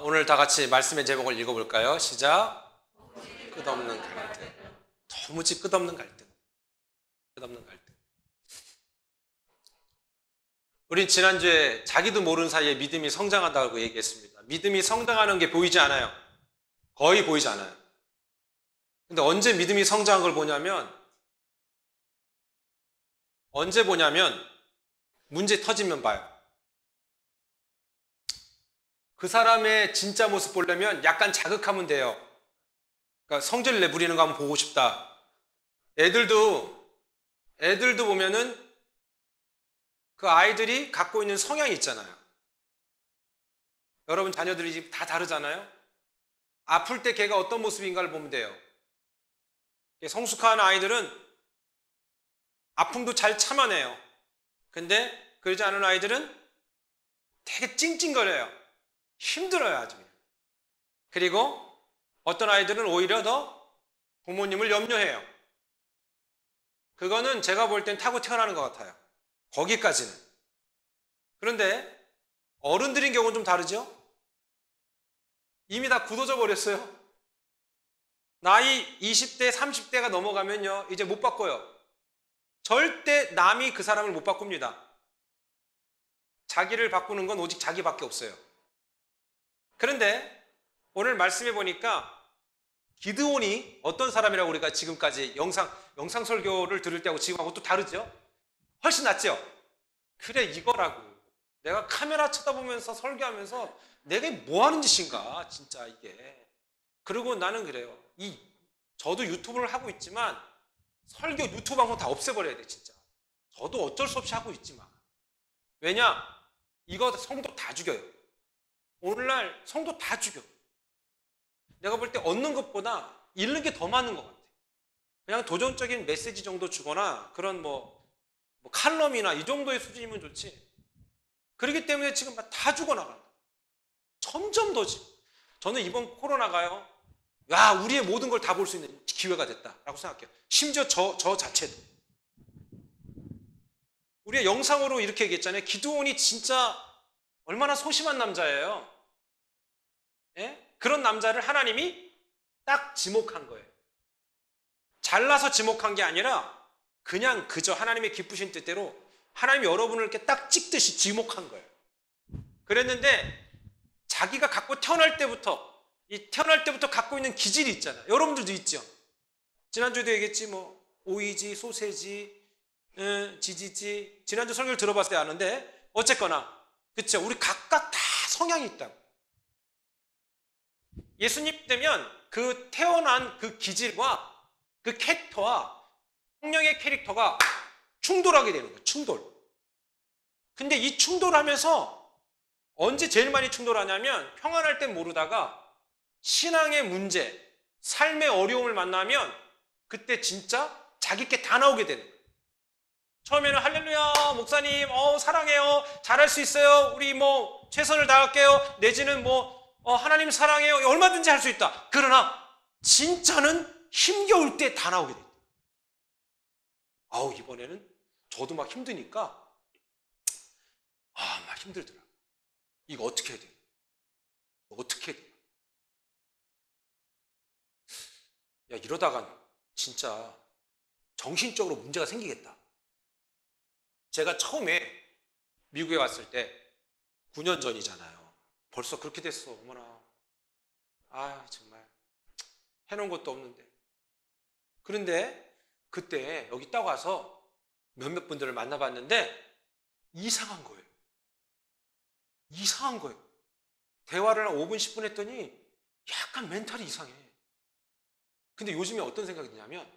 오늘 다 같이 말씀의 제목을 읽어볼까요? 시작. 끝없는 갈등. 도무지 끝없는 갈등. 끝없는 갈등. 우린 지난주에 자기도 모르는 사이에 믿음이 성장한다고 얘기했습니다. 믿음이 성장하는 게 보이지 않아요. 거의 보이지 않아요. 근데 언제 믿음이 성장한 걸 보냐면, 문제 터지면 봐요. 그 사람의 진짜 모습 보려면 약간 자극하면 돼요. 그러니까 성질 내부리는 거 한번 보고 싶다. 애들도 보면은 그 아이들이 갖고 있는 성향이 있잖아요. 여러분 자녀들이 다 다르잖아요. 아플 때 걔가 어떤 모습인가를 보면 돼요. 성숙한 아이들은 아픔도 잘 참아내요. 근데 그러지 않은 아이들은 되게 찡찡거려요. 힘들어요, 아주. 그리고 어떤 아이들은 오히려 더 부모님을 염려해요. 그거는 제가 볼 땐 타고 태어나는 것 같아요. 거기까지는. 그런데 어른들인 경우는 좀 다르죠? 이미 다 굳어져 버렸어요. 나이 20대, 30대가 넘어가면요, 이제 못 바꿔요. 절대 남이 그 사람을 못 바꿉니다. 자기를 바꾸는 건 오직 자기밖에 없어요. 그런데 오늘 말씀해 보니까 기드온이 어떤 사람이라고 우리가 지금까지 영상 설교를 들을 때하고 지금하고 또 다르죠? 훨씬 낫죠? 그래, 이거라고. 내가 카메라 쳐다보면서 설교하면서 내가 뭐 하는 짓인가, 진짜 이게. 그리고 나는 그래요. 저도 유튜브를 하고 있지만 설교 유튜브 방송 다 없애버려야 돼, 진짜. 저도 어쩔 수 없이 하고 있지만. 왜냐? 이거 성도 다 죽여요. 오늘날 성도 다 죽여. 내가 볼 때 얻는 것보다 잃는 게 더 많은 것 같아. 그냥 도전적인 메시지 정도 주거나 그런 뭐 칼럼이나 이 정도의 수준이면 좋지. 그렇기 때문에 지금 다 죽어나간다. 점점 더 지금. 저는 이번 코로나가요, 야, 우리의 모든 걸 다 볼 수 있는 기회가 됐다라고 생각해요. 심지어 저 자체도. 우리가 영상으로 이렇게 얘기했잖아요. 기드온이 진짜 얼마나 소심한 남자예요. 예? 그런 남자를 하나님이 딱 지목한 거예요. 잘나서 지목한 게 아니라 그냥 그저 하나님의 기쁘신 뜻대로 하나님이 여러분을 이렇게 딱 찍듯이 지목한 거예요. 그랬는데 자기가 태어날 때부터 갖고 있는 기질이 있잖아요. 여러분들도 있죠. 지난주에도 얘기했지, 오이지, 소세지, 지지지. 지난주 설교를 들어봤을 때 아는데 어쨌거나 그렇죠. 우리 각각 다 성향이 있다고. 예수님 되면 그 태어난 그 기질과 그 캐릭터와 성령의 캐릭터가 충돌하게 되는 거예요. 충돌. 근데 이 충돌하면서 언제 제일 많이 충돌하냐면 평안할 땐 모르다가 신앙의 문제, 삶의 어려움을 만나면 그때 진짜 자기 게 다 나오게 되는 거예요. 처음에는 할렐루야, 목사님, 사랑해요. 잘할 수 있어요. 우리 최선을 다할게요. 내지는 하나님 사랑해요. 얼마든지 할 수 있다. 그러나 진짜는 힘겨울 때 다 나오게 돼요. 이번에는 저도 막 힘드니까 막 힘들더라. 이거 어떻게 해야 돼? 어떻게 해야 돼? 야, 이러다간 진짜 정신적으로 문제가 생기겠다. 제가 처음에 미국에 왔을 때 9년 전이잖아요. 벌써 그렇게 됐어. 어머나. 정말 해놓은 것도 없는데. 그런데 그때 여기 딱 와서 몇몇 분들을 만나봤는데 이상한 거예요. 이상한 거예요. 대화를 한 5분, 10분 했더니 약간 멘탈이 이상해. 근데 요즘에 어떤 생각이 드냐면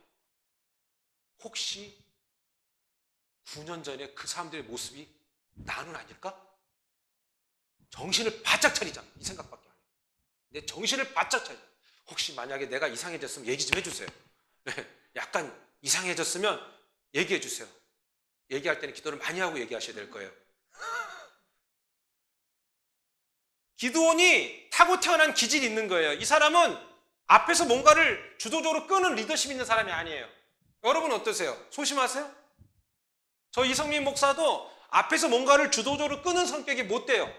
혹시 9년 전에 그 사람들의 모습이 나는 아닐까? 정신을 바짝 차리자. 이 생각밖에 안 해요. 내 정신을 바짝 차리자. 혹시 만약에 내가 이상해졌으면 얘기 좀 해주세요. 약간 이상해졌으면 얘기해 주세요. 얘기할 때는 기도를 많이 하고 얘기하셔야 될 거예요. 기드온이 타고 태어난 기질이 있는 거예요. 이 사람은 앞에서 뭔가를 주도적으로 끄는 리더십 있는 사람이 아니에요. 여러분 어떠세요? 소심하세요? 저 이성민 목사도 앞에서 뭔가를 주도적으로 끄는 성격이 못 돼요.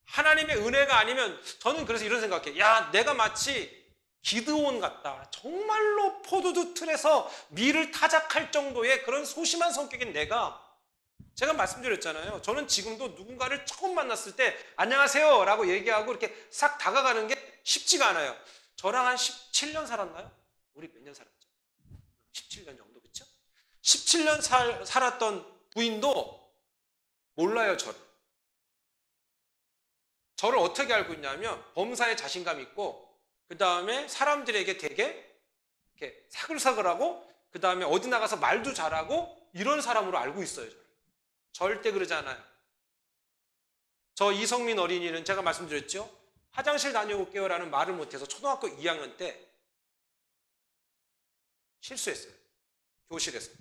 하나님의 은혜가 아니면 저는 그래서 이런 생각해요. 야, 내가 마치 기드온 같다. 정말로 포도주 틀에서 밀을 타작할 정도의 그런 소심한 성격인 제가 말씀드렸잖아요. 저는 지금도 누군가를 처음 만났을 때 안녕하세요 라고 얘기하고 이렇게 싹 다가가는 게 쉽지가 않아요. 저랑 한 17년 살았나요? 우리 몇 년 살았죠? 17년 정도, 그렇죠? 17년 살았던 부인도 몰라요, 저를 어떻게 알고 있냐면 범사에 자신감 있고 그 다음에 사람들에게 되게 이렇게 사글사글하고 그 다음에 어디 나가서 말도 잘하고 이런 사람으로 알고 있어요. 저를. 절대 그러지 않아요. 저 이성민 어린이는 제가 말씀드렸죠. 화장실 다녀올게요 라는 말을 못해서 초등학교 2학년 때 실수했어요. 교실에서.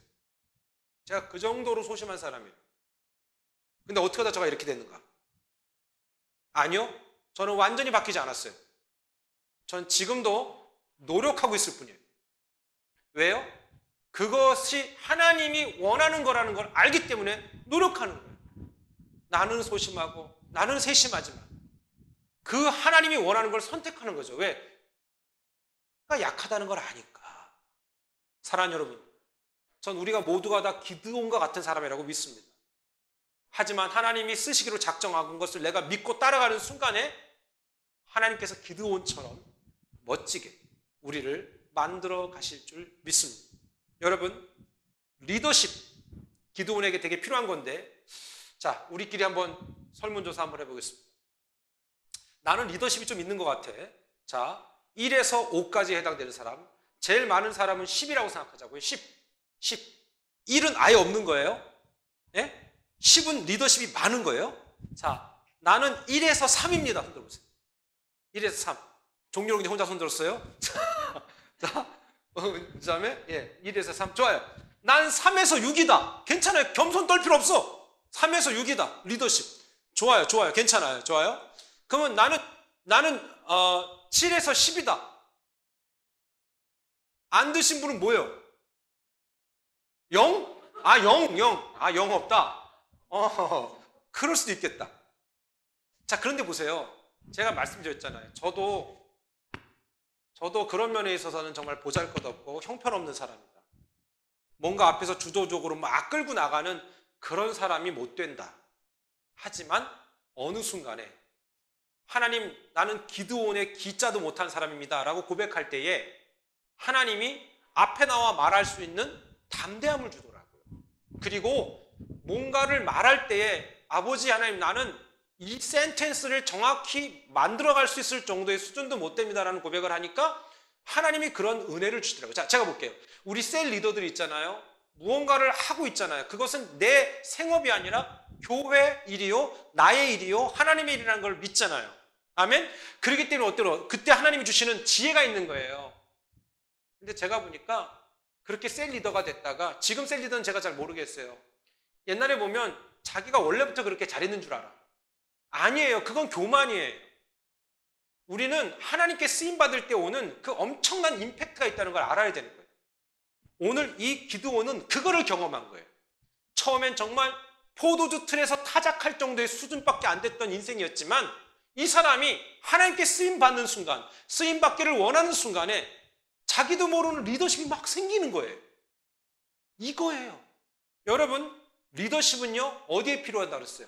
제가 그 정도로 소심한 사람이에요. 근데 어떻게 하다 제가 이렇게 됐는가? 아니요. 저는 완전히 바뀌지 않았어요. 전 지금도 노력하고 있을 뿐이에요. 왜요? 그것이 하나님이 원하는 거라는 걸 알기 때문에 노력하는 거예요. 나는 소심하고 나는 세심하지만 그 하나님이 원하는 걸 선택하는 거죠. 왜? 그러니까 약하다는 걸 아니까. 사랑하는 여러분, 전 우리가 모두가 다 기드온과 같은 사람이라고 믿습니다. 하지만 하나님이 쓰시기로 작정한 것을 내가 믿고 따라가는 순간에 하나님께서 기드온처럼 멋지게 우리를 만들어 가실 줄 믿습니다. 여러분, 리더십, 기드온에게 되게 필요한 건데, 자, 우리끼리 한번 설문조사 한번 해보겠습니다. 나는 리더십이 좀 있는 것 같아. 자, 1에서 5까지 해당되는 사람, 제일 많은 사람은 10이라고 생각하자고요. 10. 1은 아예 없는 거예요. 예? 10은 리더십이 많은 거예요. 자, 나는 1에서 3입니다. 손 들어보세요. 1에서 3. 종료로 그냥 혼자 손 들었어요. 자, 그 다음에, 1에서 3. 좋아요. 난 3에서 6이다. 괜찮아요. 겸손 떨 필요 없어. 3에서 6이다. 리더십. 좋아요. 괜찮아요. 좋아요. 그러면 나는 7에서 10이다. 안 드신 분은 뭐예요? 0? 0 없다. 그럴 수도 있겠다. 자, 그런데 보세요. 제가 말씀드렸잖아요. 저도 그런 면에 있어서는 정말 보잘것없고 형편없는 사람이다. 뭔가 앞에서 주도적으로 막 끌고 나가는 그런 사람이 못 된다. 하지만 어느 순간에 하나님, 나는 기드온의 기자도 못한 사람입니다 라고 고백할 때에 하나님이 앞에 나와 말할 수 있는 담대함을 주더라고요. 그리고 뭔가를 말할 때에 아버지 하나님, 나는 이 센텐스를 정확히 만들어갈 수 있을 정도의 수준도 못 됩니다라는 고백을 하니까 하나님이 그런 은혜를 주시더라고요. 자, 제가 볼게요. 우리 셀 리더들이 있잖아요. 무언가를 하고 있잖아요. 그것은 내 생업이 아니라 교회 일이요, 나의 일이요, 하나님의 일이라는 걸 믿잖아요. 아멘? 그렇기 때문에 어때요? 그때 하나님이 주시는 지혜가 있는 거예요. 근데 제가 보니까 그렇게 셀 리더가 됐다가, 지금 셀 리더는 제가 잘 모르겠어요. 옛날에 보면 자기가 원래부터 그렇게 잘했는 줄 알아. 아니에요. 그건 교만이에요. 우리는 하나님께 쓰임받을 때 오는 그 엄청난 임팩트가 있다는 걸 알아야 되는 거예요. 오늘 이 기드온은 그거를 경험한 거예요. 처음엔 정말 포도주 틀에서 타작할 정도의 수준밖에 안 됐던 인생이었지만 이 사람이 하나님께 쓰임받는 순간, 쓰임받기를 원하는 순간에 자기도 모르는 리더십이 막 생기는 거예요. 이거예요. 여러분, 리더십은요, 어디에 필요하다고 그랬어요?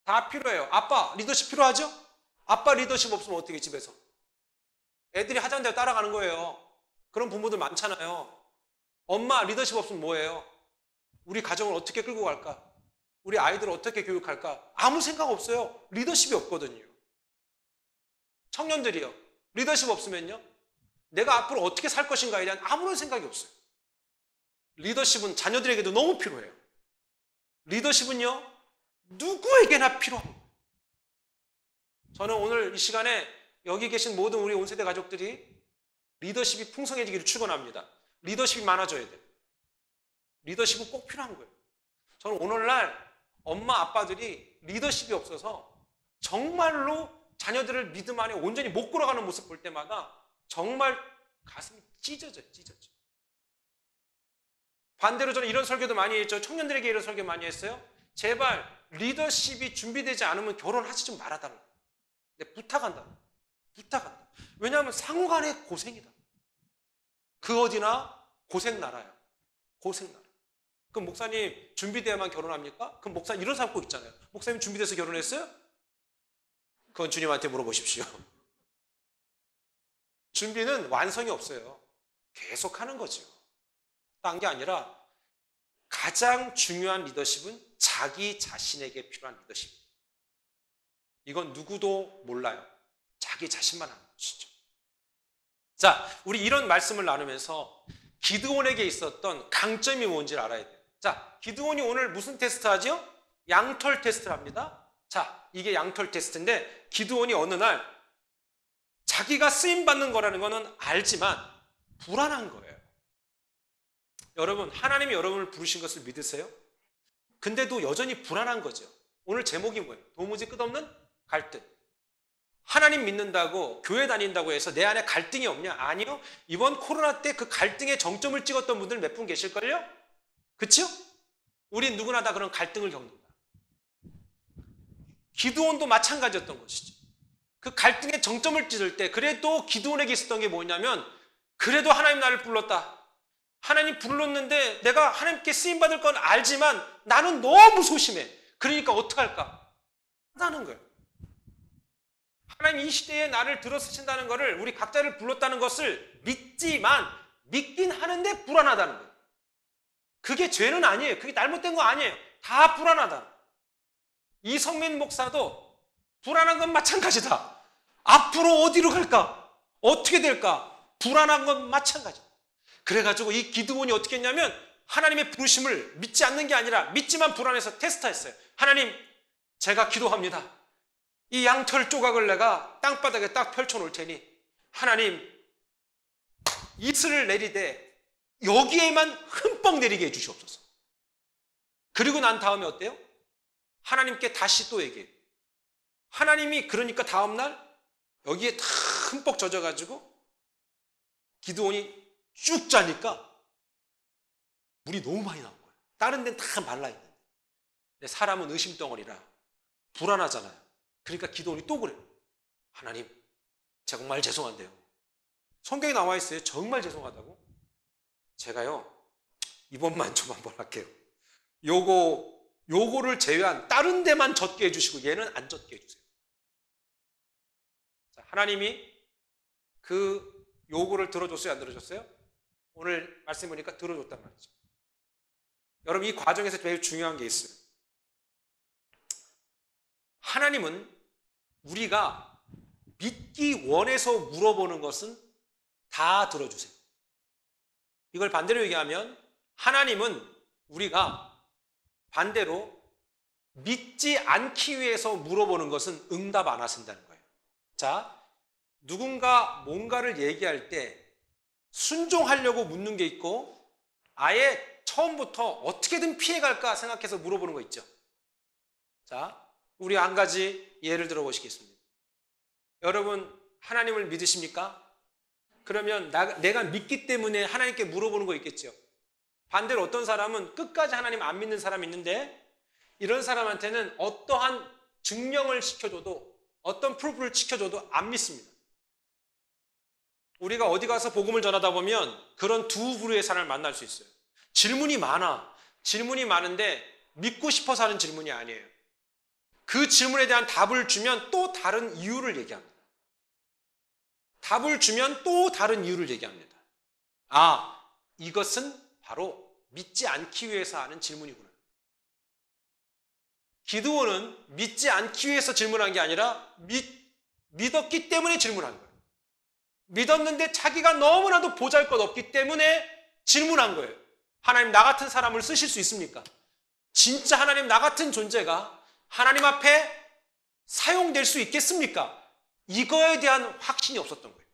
다 필요해요. 아빠, 리더십 필요하죠? 아빠 리더십 없으면 어떻게 집에서? 애들이 하자는 대로 따라가는 거예요. 그런 부모들 많잖아요. 엄마 리더십 없으면 뭐예요? 우리 가정을 어떻게 끌고 갈까? 우리 아이들을 어떻게 교육할까? 아무 생각 없어요. 리더십이 없거든요. 청년들이요. 리더십 없으면요. 내가 앞으로 어떻게 살 것인가에 대한 아무런 생각이 없어요. 리더십은 자녀들에게도 너무 필요해요. 리더십은요, 누구에게나 필요합니다. 저는 오늘 이 시간에 여기 계신 모든 우리 온세대 가족들이 리더십이 풍성해지기를 축원합니다. 리더십이 많아져야 돼요. 리더십은 꼭 필요한 거예요. 저는 오늘날 엄마 아빠들이 리더십이 없어서 정말로 자녀들을 믿음 안에 온전히 못 끌어가는 모습 볼 때마다 정말 가슴이 찢어져요. 반대로 저는 이런 설교도 많이 했죠. 청년들에게 이런 설교 많이 했어요. 제발 리더십이 준비되지 않으면 결혼하지 좀 말아달라. 근데 부탁한다. 부탁한다. 왜냐하면 상호간에 고생이다. 그 어디나 고생 나라야. 고생 나라. 그럼 목사님 준비돼야만 결혼합니까? 그럼 목사님 이런 사람 꼭 있잖아요. 목사님 준비돼서 결혼했어요? 그건 주님한테 물어보십시오. 준비는 완성이 없어요. 계속 하는 거죠. 딴 게 아니라 가장 중요한 리더십은 자기 자신에게 필요한 리더십. 이건 누구도 몰라요. 자기 자신만 아는 것이죠. 자, 우리 이런 말씀을 나누면서 기드온에게 있었던 강점이 뭔지를 알아야 돼요. 자, 기드온이 오늘 무슨 테스트 하죠? 양털 테스트를 합니다. 자, 이게 양털 테스트인데 기드온이 어느 날 자기가 쓰임받는 거라는 거는 알지만 불안한 거예요. 여러분, 하나님이 여러분을 부르신 것을 믿으세요? 근데도 여전히 불안한 거죠. 오늘 제목이 뭐예요? 도무지 끝없는 갈등. 하나님 믿는다고 교회 다닌다고 해서 내 안에 갈등이 없냐? 아니요. 이번 코로나 때 그 갈등의 정점을 찍었던 분들 몇 분 계실걸요? 그렇죠? 우린 누구나 다 그런 갈등을 겪는다. 기드온도 마찬가지였던 것이죠. 그 갈등의 정점을 찢을 때 그래도 기드온에게 있었던 게 뭐냐면 그래도 하나님 나를 불렀다. 하나님 불렀는데 내가 하나님께 쓰임받을 건 알지만 나는 너무 소심해. 그러니까 어떡할까? 하는 거예요. 하나님 이 시대에 나를 들어 쓰신다는 것을 우리 각자를 불렀다는 것을 믿지만 믿긴 하는데 불안하다는 거예요. 그게 죄는 아니에요. 그게 잘못된 거 아니에요. 다 불안하다. 이성민 목사도 불안한 건 마찬가지다. 앞으로 어디로 갈까? 어떻게 될까? 불안한 건 마찬가지다. 그래가지고 이 기드온이 어떻게 했냐면 하나님의 부르심을 믿지 않는 게 아니라 믿지만 불안해서 테스트했어요. 하나님, 제가 기도합니다. 이 양털 조각을 내가 땅바닥에 딱 펼쳐놓을 테니 하나님 이슬을 내리되 여기에만 흠뻑 내리게 해주시옵소서. 그리고 난 다음에 어때요? 하나님께 다시 또 얘기해요. 하나님이 그러니까 다음날 여기에 다 흠뻑 젖어가지고 기드온이 쭉 짜니까 물이 너무 많이 나온 거예요. 다른 데는 다 말라있는데. 근데 사람은 의심덩어리라 불안하잖아요. 그러니까 기드온이 또 그래요. 하나님, 정말 죄송한데요. 성경에 나와 있어요. 정말 죄송하다고. 제가요, 이번만 좀 한번 할게요. 요거를 제외한 다른 데만 젖게 해주시고 얘는 안 젖게 해주세요. 자, 하나님이 그 요거를 들어줬어요? 안 들어줬어요? 오늘 말씀 보니까 들어줬단 말이죠. 여러분, 이 과정에서 제일 중요한 게 있어요. 하나님은 우리가 믿기 원해서 물어보는 것은 다 들어주세요. 이걸 반대로 얘기하면 하나님은 우리가 반대로 믿지 않기 위해서 물어보는 것은 응답 안 하신다는 거예요. 자, 누군가 뭔가를 얘기할 때 순종하려고 묻는 게 있고 아예 처음부터 어떻게든 피해갈까 생각해서 물어보는 거 있죠. 자, 우리 한 가지 예를 들어 보시겠습니다. 여러분, 하나님을 믿으십니까? 그러면 내가 믿기 때문에 하나님께 물어보는 거 있겠죠. 반대로 어떤 사람은 끝까지 하나님 안 믿는 사람이 있는데 이런 사람한테는 어떠한 증명을 시켜줘도 어떤 프루프를 지켜줘도 안 믿습니다. 우리가 어디 가서 복음을 전하다 보면 그런 두 부류의 사람을 만날 수 있어요. 질문이 많아. 질문이 많은데 믿고 싶어서 하는 질문이 아니에요. 그 질문에 대한 답을 주면 또 다른 이유를 얘기합니다. 답을 주면 또 다른 이유를 얘기합니다. 아, 이것은 바로 믿지 않기 위해서 하는 질문이구나. 기드온은 믿지 않기 위해서 질문한 게 아니라 믿었기 때문에 질문한 거예요. 믿었는데 자기가 너무나도 보잘것없기 때문에 질문한 거예요. 하나님, 나 같은 사람을 쓰실 수 있습니까? 진짜 하나님, 나 같은 존재가 하나님 앞에 사용될 수 있겠습니까? 이거에 대한 확신이 없었던 거예요.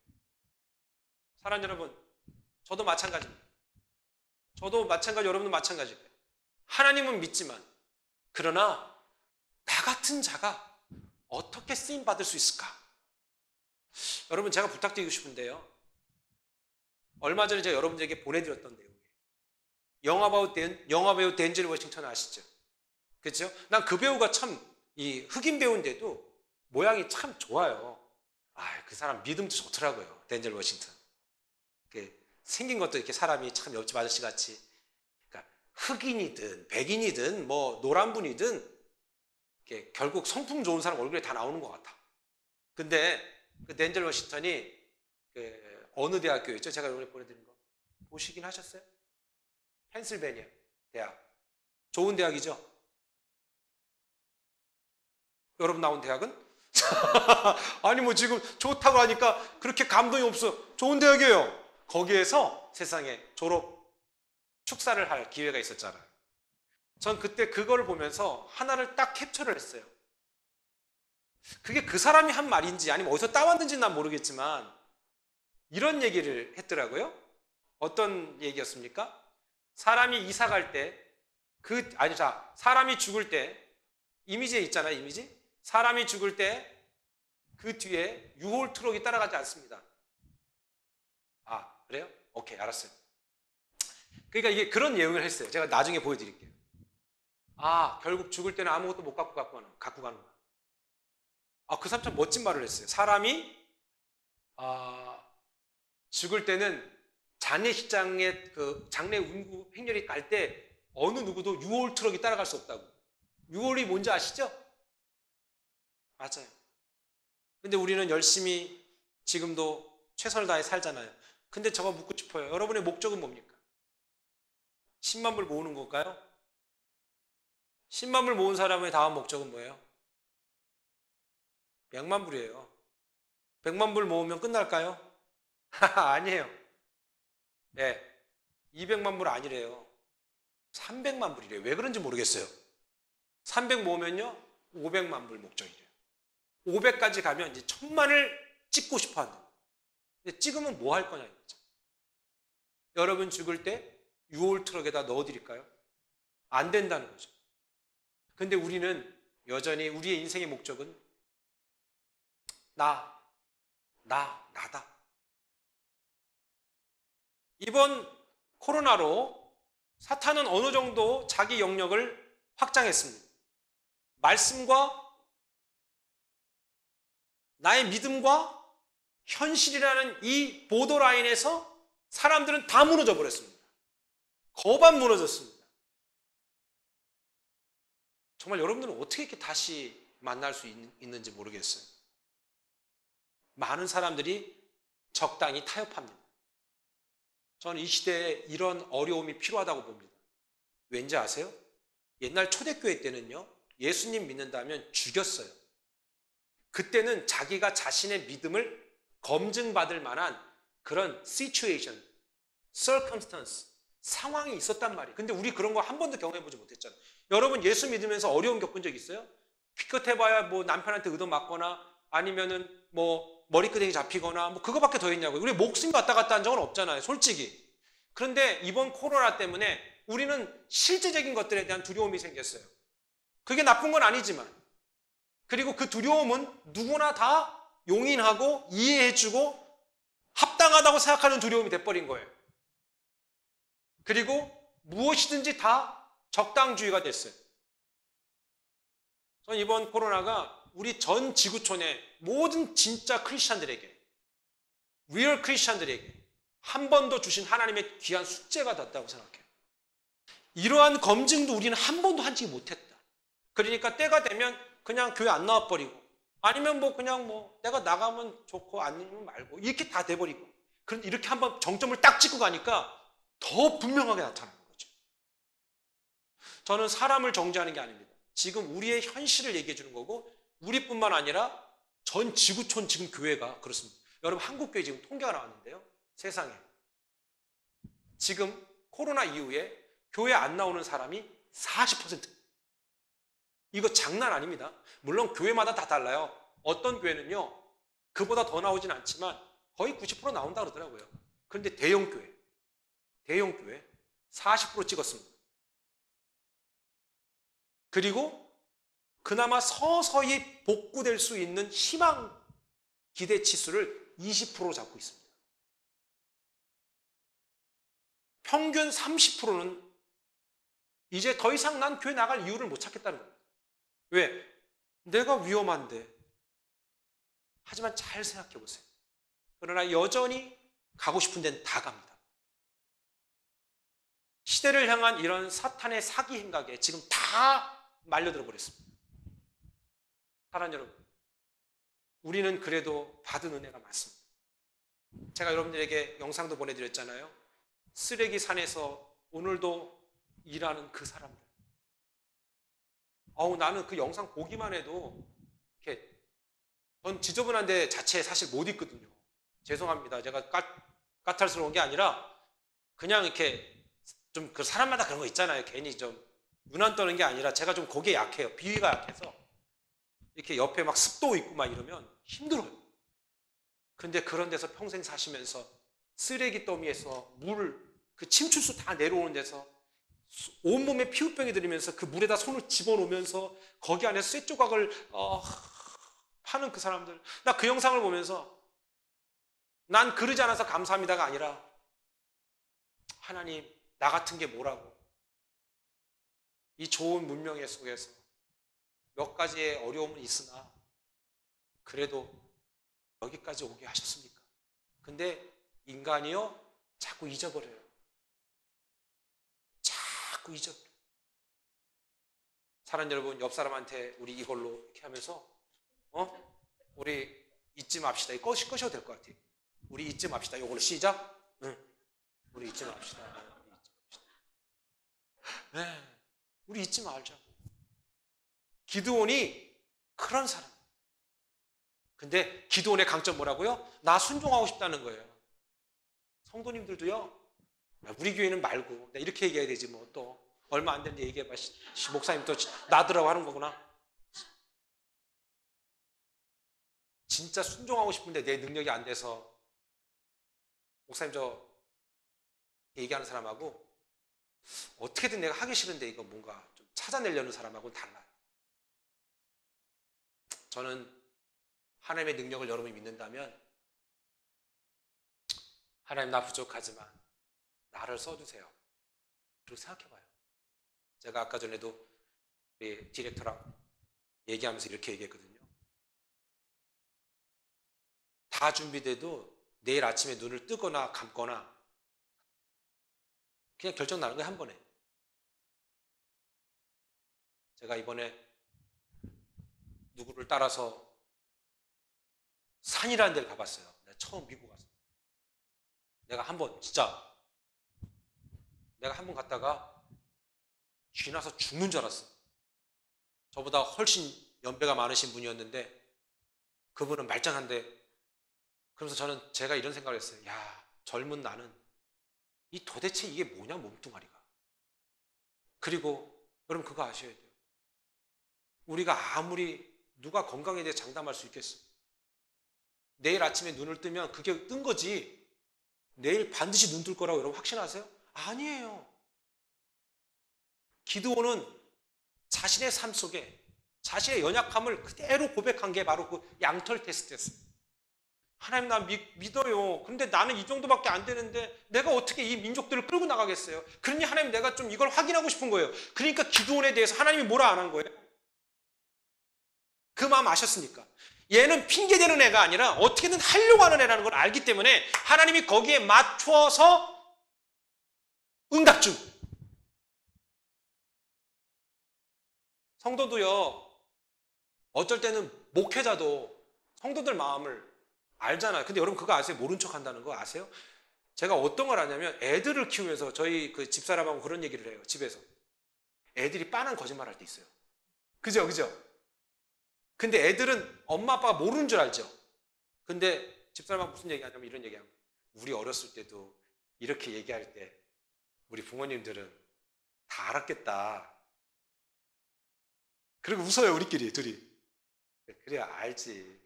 사랑하는 여러분, 저도 마찬가지입니다. 저도 마찬가지, 여러분도 마찬가지일 거예요. 하나님은 믿지만 그러나 나 같은 자가 어떻게 쓰임받을 수 있을까? 여러분, 제가 부탁드리고 싶은데요. 얼마 전에 제가 여러분들에게 보내드렸던 내용이에요. 영화배우 덴젤 워싱턴 아시죠? 그렇죠? 난 그 배우가 참 흑인 배우인데도 모양이 참 좋아요. 그 사람 믿음도 좋더라고요. 덴젤 워싱턴. 생긴 것도 이렇게 사람이 참 옆집 아저씨 같이. 그러니까 흑인이든 백인이든 뭐 노란분이든 결국 성품 좋은 사람 얼굴에 다 나오는 것 같아. 근데 그 덴젤 워싱턴이 어느 대학교였죠? 제가 이번에 보내드린 거 보시긴 하셨어요? 펜실베니아 대학. 좋은 대학이죠? 여러분 나온 대학은? 아니 뭐 지금 좋다고 하니까 그렇게 감동이 없어. 좋은 대학이에요. 거기에서 세상에 졸업 축사를 할 기회가 있었잖아요. 전 그때 그걸 보면서 하나를 딱 캡처를 했어요. 그게 그 사람이 한 말인지 아니면 어디서 따왔는지는 난 모르겠지만 이런 얘기를 했더라고요. 어떤 얘기였습니까? 사람이 이사 갈 때 사람이 죽을 때 이미지에 있잖아요. 이미지. 사람이 죽을 때 그 뒤에 유골 트럭이 따라가지 않습니다. 그래요? 오케이, 알았어요. 그러니까 이게 그런 내용을 했어요. 제가 나중에 보여드릴게요. 결국 죽을 때는 아무것도 못 갖고 가는 거야. 그 사람 참 멋진 말을 했어요. 사람이 죽을 때는 장례식장에 장례 운구 행렬이 갈 때 어느 누구도 유골 트럭이 따라갈 수 없다고. 유골이 뭔지 아시죠? 맞아요. 근데 우리는 열심히 지금도 최선을 다해 살잖아요. 근데 저거 묻고 싶어요. 여러분의 목적은 뭡니까? 10만 불 모으는 걸까요? 10만 불 모은 사람의 다음 목적은 뭐예요? 100만 불이에요. 100만 불 모으면 끝날까요? 아니에요. 네, 200만 불 아니래요. 300만 불이래요. 왜 그런지 모르겠어요. 300 모으면요 500만 불 목적이래요. 500까지 가면 이제 1000만을 찍고 싶어 한다. 근데 찍으면 뭐 할 거냐 이거죠. 여러분 죽을 때 유골 트럭에다 넣어드릴까요? 안 된다는 거죠. 근데 우리는 여전히 우리의 인생의 목적은 나다. 이번 코로나로 사탄은 어느 정도 자기 영역을 확장했습니다. 말씀과 나의 믿음과 현실이라는 이 보더라인에서 사람들은 다 무너져 버렸습니다. 거반 무너졌습니다. 정말 여러분들은 어떻게 이렇게 다시 만날 수 있는지 모르겠어요. 많은 사람들이 적당히 타협합니다. 저는 이 시대에 이런 어려움이 필요하다고 봅니다. 왠지 아세요? 옛날 초대교회 때는요, 예수님 믿는다면 죽였어요. 그때는 자기가 자신의 믿음을 검증받을 만한 그런 situation, circumstance, 상황이 있었단 말이에요. 근데 우리 그런 거 한 번도 경험해보지 못했잖아요. 여러분 예수 믿으면서 어려움 겪은 적 있어요? 피껏해봐야 뭐 남편한테 얻어맞거나 아니면은 뭐 머리끄댕이 잡히거나 뭐 그거밖에 더 있냐고요. 우리 목숨 왔다 갔다 한 적은 없잖아요, 솔직히. 그런데 이번 코로나 때문에 우리는 실제적인 것들에 대한 두려움이 생겼어요. 그게 나쁜 건 아니지만, 그리고 그 두려움은 누구나 다 용인하고 이해해주고 합당하다고 생각하는 두려움이 돼버린 거예요. 그리고 무엇이든지 다 적당주의가 됐어요. 저는 이번 코로나가 우리 전 지구촌의 모든 진짜 크리스찬들에게, 리얼 크리스찬들에게 한 번 더 주신 하나님의 귀한 숙제가 됐다고 생각해요. 이러한 검증도 우리는 한 번도 하지 못했다. 그러니까 때가 되면 그냥 교회 안 나와버리고, 아니면 뭐 그냥 뭐 내가 나가면 좋고 아니면 말고 이렇게 다 돼버리고, 그런데 이렇게 한번 정점을 딱 찍고 가니까 더 분명하게 나타나는 거죠. 저는 사람을 정죄하는 게 아닙니다. 지금 우리의 현실을 얘기해 주는 거고, 우리뿐만 아니라 전 지구촌 지금 교회가 그렇습니다. 여러분 한국교회 지금 통계가 나왔는데요, 세상에 지금 코로나 이후에 교회 안 나오는 사람이 40%. 이거 장난 아닙니다. 물론 교회마다 다 달라요. 어떤 교회는요 그보다 더 나오진 않지만 거의 90% 나온다 그러더라고요. 그런데 대형교회 40% 찍었습니다. 그리고 그나마 서서히 복구될 수 있는 희망 기대치수를 20%로 잡고 있습니다. 평균 30%는 이제 더 이상 난 교회 나갈 이유를 못 찾겠다는 겁니다. 왜? 내가 위험한데, 하지만 잘 생각해 보세요. 그러나 여전히 가고 싶은 데는 다 갑니다. 시대를 향한 이런 사탄의 사기 행각에 지금 다 말려들어 버렸습니다. 사랑하는 여러분, 우리는 그래도 받은 은혜가 많습니다. 제가 여러분들에게 영상도 보내드렸잖아요. 쓰레기 산에서 오늘도 일하는 그 사람들. 나는 그 영상 보기만 해도 이렇게 전 지저분한 데 자체에 사실 못 있거든요. 죄송합니다. 제가 까탈스러운 게 아니라 그냥 이렇게 좀 그 사람마다 그런 거 있잖아요. 괜히 좀 눈안 떠는 게 아니라 제가 좀 거기에 약해요. 비위가 약해서 이렇게 옆에 막 습도 있고 막 이러면 힘들어요. 근데 그런 데서 평생 사시면서 쓰레기 더미에서 그 침출수 다 내려오는 데서 온몸에 피부병이 들이면서 그 물에다 손을 집어넣으면서 거기 안에 쇠 조각을 파는 그 사람들. 나 그 영상을 보면서 난 그러지 않아서 감사합니다가 아니라 하나님, 나 같은 게 뭐라고. 이 좋은 문명의 속에서 몇 가지의 어려움은 있으나 그래도 여기까지 오게 하셨습니까? 근데 인간이요 자꾸 잊어버려요. 자꾸 잊어버려요. 사랑하는 여러분, 옆 사람한테 우리 이걸로 이렇게 하면서 우리 잊지 맙시다. 이거 끄셔도 될 것 같아요. 우리 잊지 맙시다. 이걸로 시작. 응. 우리 잊지 맙시다. 네. 우리 잊지 말자고. 기드온이 그런 사람. 근데 기드온의 강점 뭐라고요? 나 순종하고 싶다는 거예요. 성도님들도요. 우리 교회는 말고 이렇게 얘기해야 되지 뭐 또 얼마 안 됐는데 얘기해봐. 목사님 또 나더라고 하는 거구나. 진짜 순종하고 싶은데 내 능력이 안 돼서 목사님 저 얘기하는 사람하고 어떻게든 내가 하기 싫은데 이거 뭔가 좀 찾아내려는 사람하고는 달라요. 저는 하나님의 능력을 여러분이 믿는다면 하나님 나 부족하지만 나를 써주세요. 그렇게 생각해봐요. 제가 아까 전에도 우리 디렉터랑 얘기하면서 이렇게 얘기했거든요. 다 준비돼도 내일 아침에 눈을 뜨거나 감거나 그냥 결정 나는 거예요. 한 번에. 제가 이번에 누구를 따라서 산이라는 데를 가봤어요. 내가 처음 미국 갔어요. 내가 한 번 갔다가 쥐나서 죽는 줄 알았어. 저보다 훨씬 연배가 많으신 분이었는데 그분은 말짱한데 그러면서 저는 제가 이런 생각을 했어요. 야, 젊은 나는 이 도대체 이게 뭐냐 몸뚱아리가. 그리고 여러분 그거 아셔야 돼요. 우리가 아무리 누가 건강에 대해 장담할 수 있겠어요. 내일 아침에 눈을 뜨면 그게 뜬 거지 내일 반드시 눈 뜰 거라고 여러분 확신하세요? 아니에요. 기드온은 자신의 삶 속에 자신의 연약함을 그대로 고백한 게 바로 그 양털 테스트였어요. 하나님 나 믿어요. 근데 나는 이 정도밖에 안 되는데 내가 어떻게 이 민족들을 끌고 나가겠어요? 그러니 하나님 내가 좀 이걸 확인하고 싶은 거예요. 그러니까 기드온에 대해서 하나님이 뭐라 안 한 거예요? 그 마음 아셨습니까? 얘는 핑계대는 애가 아니라 어떻게든 하려고 하는 애라는 걸 알기 때문에 하나님이 거기에 맞춰서 응답 중. 성도도요. 어쩔 때는 목회자도 성도들 마음을 알잖아요. 근데 여러분 그거 아세요? 모른 척 한다는 거 아세요? 제가 어떤 걸 하냐면 애들을 키우면서 저희 그 집사람하고 그런 얘기를 해요. 집에서. 애들이 빤한 거짓말 할 때 있어요. 그죠? 근데 애들은 엄마 아빠가 모르는 줄 알죠? 근데 집사람하고 무슨 얘기하냐면 이런 얘기하면 우리 어렸을 때도 이렇게 얘기할 때 우리 부모님들은 다 알았겠다. 그리고 웃어요 우리끼리 둘이. 그래 알지.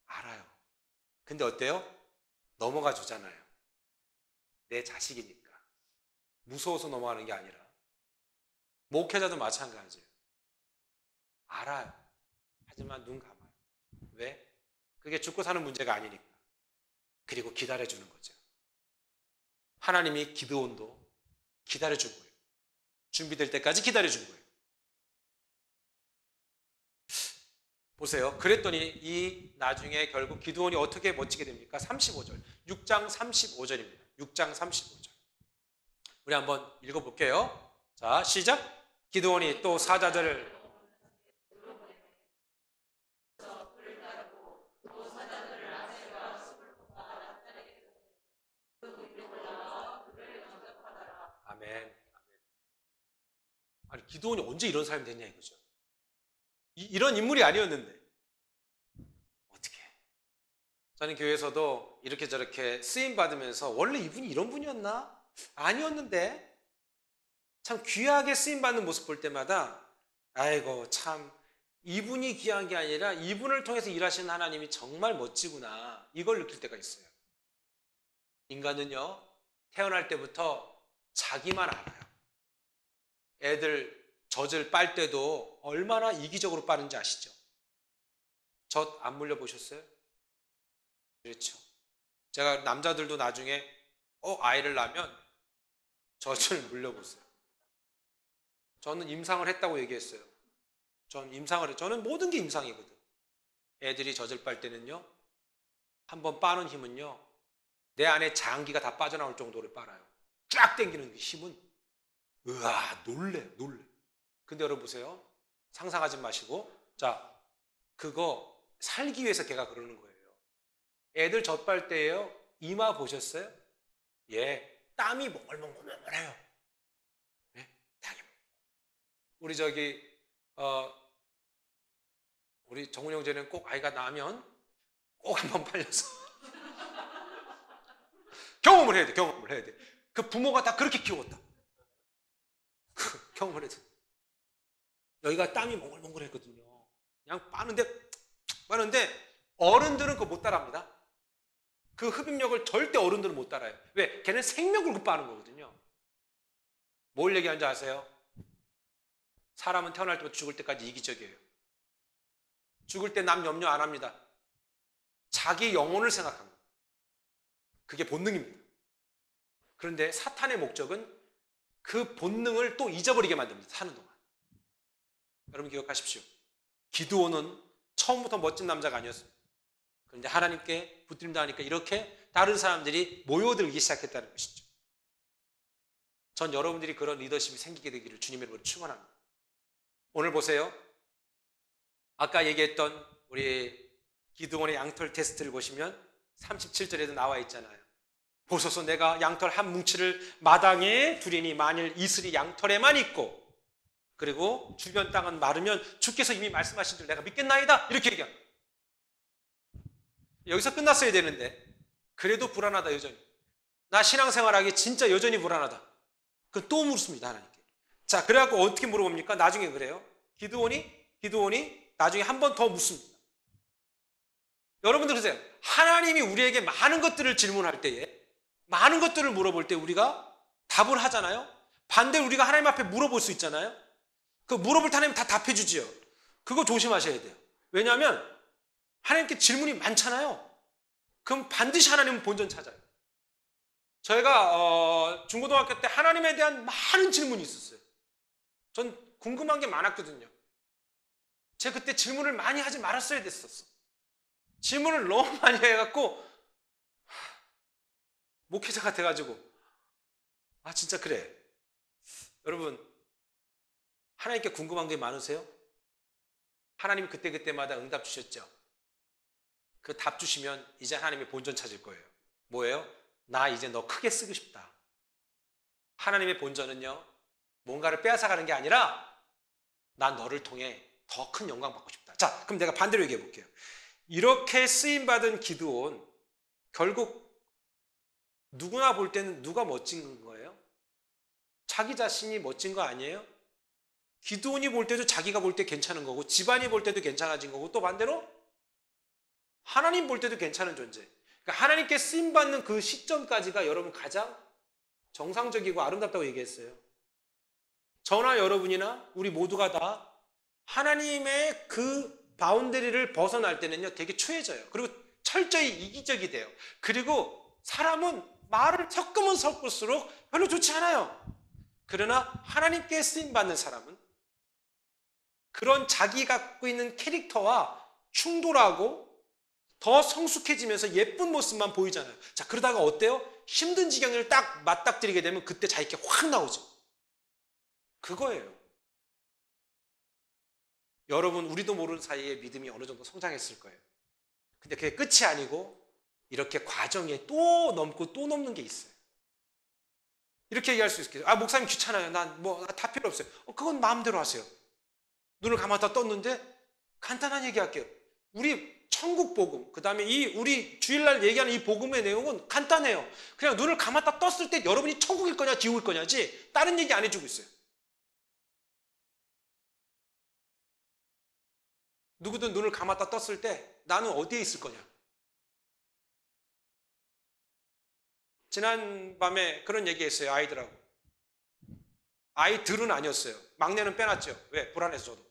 알아요. 근데 어때요? 넘어가 주잖아요. 내 자식이니까. 무서워서 넘어가는 게 아니라. 목회자도 마찬가지예요. 알아요. 하지만 눈 감아요. 왜? 그게 죽고 사는 문제가 아니니까. 그리고 기다려주는 거죠. 하나님이 기드온도 기다려준 거예요. 준비될 때까지 기다려준 거예요. 보세요. 그랬더니 이 나중에 결국 기드온이 어떻게 멋지게 됩니까? 35절. 6장 35절입니다. 6장 35절. 우리 한번 읽어볼게요. 자, 시작. 기드온이 또 사자들을 아멘. 아니, 기드온이 언제 이런 사람이 됐냐 이거죠. 이런 인물이 아니었는데 어떻게? 저는 교회에서도 이렇게 저렇게 쓰임 받으면서 원래 이분이 이런 분이었나? 아니었는데 참 귀하게 쓰임 받는 모습 볼 때마다 아이고 참 이분이 귀한 게 아니라 이분을 통해서 일하시는 하나님이 정말 멋지구나 이걸 느낄 때가 있어요. 인간은요 태어날 때부터 자기만 알아요. 애들 젖을 빨 때도 얼마나 이기적으로 빠른지 아시죠? 젖 안 물려보셨어요? 그렇죠. 제가 남자들도 나중에 아이를 낳으면 젖을 물려보세요. 저는 임상을 했다고 얘기했어요. 저는 모든 게 임상이거든. 애들이 젖을 빨 때는요 한번 빠는 힘은요 내 안에 장기가 다 빠져나올 정도로 빨아요. 쫙 당기는 그 힘은 으아 놀래. 근데 여러분 보세요. 상상하지 마시고 자 그거 살기 위해서 걔가 그러는 거예요. 애들 젖 빨 때예요. 이마 보셨어요? 예, 땀이 몽글몽글해요. 예, 땀이. 우리 우리 정훈 형제는 꼭 아이가 나면 꼭 한번 빨려서 경험을 해야 돼. 그 부모가 다 그렇게 키웠다. 경험을 해야 돼. 여기가 땀이 몽글몽글했거든요. 그냥 빠는데 어른들은 그거 못 따라합니다. 그 흡입력을 절대 어른들은 못 따라요. 왜? 걔는 생명을 그 빠는 거거든요. 뭘 얘기하는지 아세요? 사람은 태어날 때부터 죽을 때까지 이기적이에요. 죽을 때 남 염려 안 합니다. 자기 영혼을 생각합니다. 그게 본능입니다. 그런데 사탄의 목적은 그 본능을 또 잊어버리게 만듭니다. 사는 동안. 여러분 기억하십시오. 기드온은 처음부터 멋진 남자가 아니었습니다. 그런데 하나님께 붙들림 당하니까 이렇게 다른 사람들이 모여들기 시작했다는 것이죠. 전 여러분들이 그런 리더십이 생기게 되기를 주님의 이름으로 축원합니다. 오늘 보세요. 아까 얘기했던 우리 기드온의 양털 테스트를 보시면 37절에도 나와 있잖아요. 보소서 내가 양털 한 뭉치를 마당에 두리니 만일 이슬이 양털에만 있고 그리고 주변 땅은 마르면 주께서 이미 말씀하신 줄 내가 믿겠나이다 이렇게 얘기합니다. 여기서 끝났어야 되는데 그래도 불안하다 여전히. 나 신앙생활하기 진짜 여전히 불안하다. 그 또 묻습니다 하나님께. 자 그래갖고 어떻게 물어봅니까? 나중에 그래요. 기드온이 나중에 한 번 더 묻습니다. 여러분들 보세요. 하나님이 우리에게 많은 것들을 질문할 때에 많은 것들을 물어볼 때 우리가 답을 하잖아요. 반대로 우리가 하나님 앞에 물어볼 수 있잖아요. 그 물어볼 때 하나님 다 답해 주지요. 그거 조심하셔야 돼요. 왜냐하면 하나님께 질문이 많잖아요. 그럼 반드시 하나님은 본전 찾아요. 저희가 중고등학교 때 하나님에 대한 많은 질문이 있었어요. 전 궁금한 게 많았거든요. 제가 그때 질문을 많이 하지 말았어야 됐었어. 질문을 너무 많이 해갖고 목회자가 돼가지고 진짜 그래. 여러분 하나님께 궁금한 게 많으세요? 하나님이 그때마다 응답 주셨죠? 그 답 주시면 이제 하나님의 본전 찾을 거예요. 뭐예요? 나 이제 너 크게 쓰고 싶다. 하나님의 본전은요 뭔가를 빼앗아가는 게 아니라 난 너를 통해 더 큰 영광 받고 싶다. 자 그럼 내가 반대로 얘기해 볼게요. 이렇게 쓰임받은 기드온 결국 누구나 볼 때는 누가 멋진 거예요? 자기 자신이 멋진 거 아니에요? 기드온이 볼 때도 자기가 볼 때 괜찮은 거고 집안이 볼 때도 괜찮아진 거고 또 반대로 하나님 볼 때도 괜찮은 존재. 그러니까 하나님께 쓰임받는 그 시점까지가 여러분 가장 정상적이고 아름답다고 얘기했어요. 저나 여러분이나 우리 모두가 다 하나님의 그 바운더리를 벗어날 때는요 되게 초해져요. 그리고 철저히 이기적이 돼요. 그리고 사람은 말을 섞으면 섞을수록 별로 좋지 않아요. 그러나 하나님께 쓰임받는 사람은 그런 자기 갖고 있는 캐릭터와 충돌하고 더 성숙해지면서 예쁜 모습만 보이잖아요. 자, 그러다가 어때요? 힘든 지경을 딱 맞닥뜨리게 되면 그때 자기가 확 나오죠. 그거예요. 여러분, 우리도 모르는 사이에 믿음이 어느 정도 성장했을 거예요. 근데 그게 끝이 아니고 이렇게 과정에 또 넘고 또 넘는 게 있어요. 이렇게 얘기할 수 있겠어요. 아, 목사님 귀찮아요. 난 다 필요 없어요. 그건 마음대로 하세요. 눈을 감았다 떴는데 간단한 얘기할게요. 우리 천국 복음, 그 다음에 우리 주일날 얘기하는 이 복음의 내용은 간단해요. 그냥 눈을 감았다 떴을 때 여러분이 천국일 거냐 지옥일 거냐지 다른 얘기 안 해주고 있어요. 누구든 눈을 감았다 떴을 때 나는 어디에 있을 거냐. 지난밤에 그런 얘기했어요. 아이들하고. 아이들은 아니었어요. 막내는 빼놨죠. 왜? 불안해서 저도.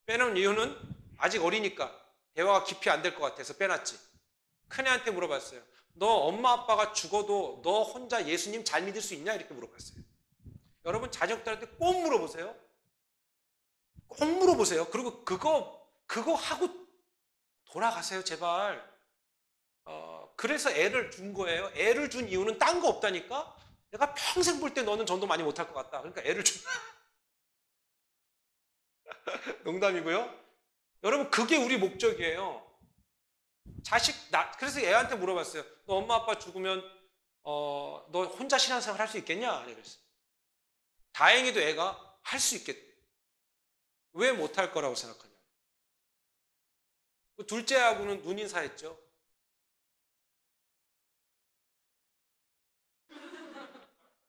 빼놓은 이유는 아직 어리니까 대화가 깊이 안 될 것 같아서 빼놨지. 큰애한테 물어봤어요. 너 엄마 아빠가 죽어도 너 혼자 예수님 잘 믿을 수 있냐? 이렇게 물어봤어요. 여러분 자녀들한테 꼭 물어보세요. 꼭 물어보세요. 그리고 그거 하고 돌아가세요, 제발. 그래서 애를 준 거예요. 애를 준 이유는 딴 거 없다니까? 내가 평생 볼 때 너는 전도 많이 못할 것 같다. 그러니까 애를 준 농담이고요. 여러분 그게 우리 목적이에요. 그래서 애한테 물어봤어요. 너 엄마 아빠 죽으면 너 혼자 신앙생활 할 수 있겠냐? 그랬어요. 다행히도 애가 할 수 있겠대. 왜 못할 거라고 생각하냐? 둘째하고는 눈인사했죠.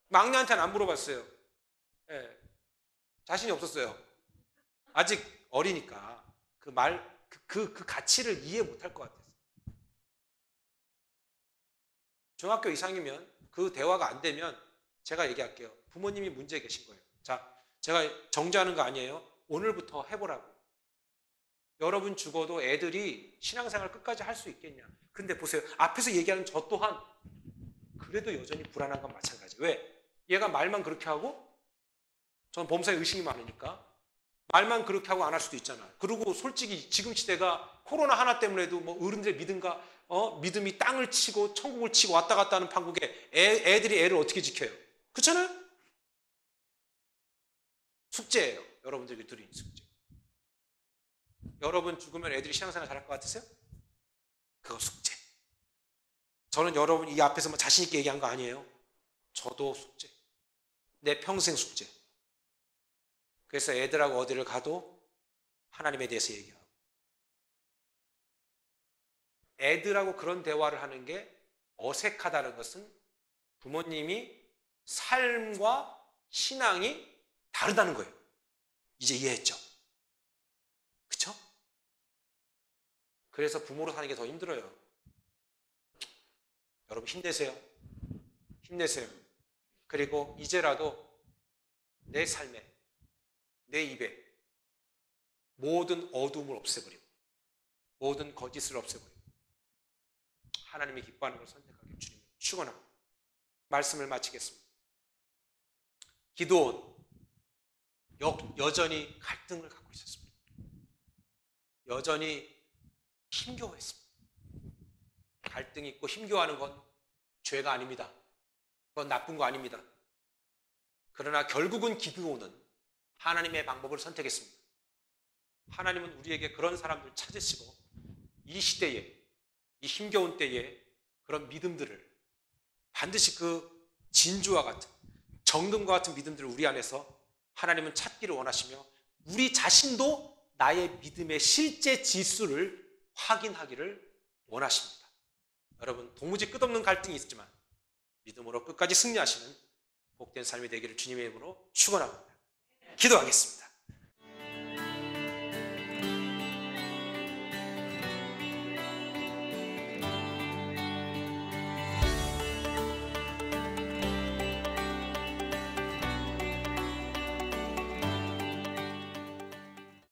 막내한테는 안 물어봤어요. 네. 자신이 없었어요. 아직 어리니까 그 가치를 이해 못할 것 같아서. 중학교 이상이면 그 대화가 안 되면 제가 얘기할게요. 부모님이 문제 계신 거예요. 자, 제가 정죄하는 거 아니에요. 오늘부터 해보라고. 여러분 죽어도 애들이 신앙생활 끝까지 할 수 있겠냐. 근데 보세요. 앞에서 얘기하는 저 또한 그래도 여전히 불안한 건 마찬가지. 왜? 얘가 말만 그렇게 하고 저는 범사에 의심이 많으니까 말만 그렇게 하고 안 할 수도 있잖아요. 그리고 솔직히 지금 시대가 코로나 하나 때문에도 뭐 어른들의 믿음이 땅을 치고 천국을 치고 왔다 갔다 하는 판국에 애들이 애를 어떻게 지켜요? 그렇잖아요? 숙제예요. 여러분들이 드린 숙제. 여러분 죽으면 애들이 신앙생활 잘할 것 같으세요? 그거 숙제. 저는 여러분 이 앞에서 뭐 자신 있게 얘기한 거 아니에요. 저도 숙제. 내 평생 숙제. 그래서 애들하고 어디를 가도 하나님에 대해서 얘기하고 애들하고 그런 대화를 하는 게 어색하다는 것은 부모님이 삶과 신앙이 다르다는 거예요. 이제 이해했죠? 그쵸? 그래서 부모로 사는 게 더 힘들어요. 여러분 힘내세요. 힘내세요. 그리고 이제라도 내 삶에 내 입에 모든 어둠을 없애버리고 모든 거짓을 없애버리고 하나님이 기뻐하는 걸 선택하게 주님 축원합니다. 말씀을 마치겠습니다. 기드온 여전히 갈등을 갖고 있었습니다. 여전히 힘겨워했습니다. 갈등이 있고 힘겨워하는 건 죄가 아닙니다. 그건 나쁜 거 아닙니다. 그러나 결국은 기드온은 하나님의 방법을 선택했습니다. 하나님은 우리에게 그런 사람들 찾으시고 이 시대에 이 힘겨운 때에 그런 믿음들을 반드시 그 진주와 같은 정금과 같은 믿음들을 우리 안에서 하나님은 찾기를 원하시며 우리 자신도 나의 믿음의 실제 지수를 확인하기를 원하십니다. 여러분 도무지 끝없는 갈등이 있지만 믿음으로 끝까지 승리하시는 복된 삶이 되기를 주님의 이름으로 축원합니다. 기도하겠습니다.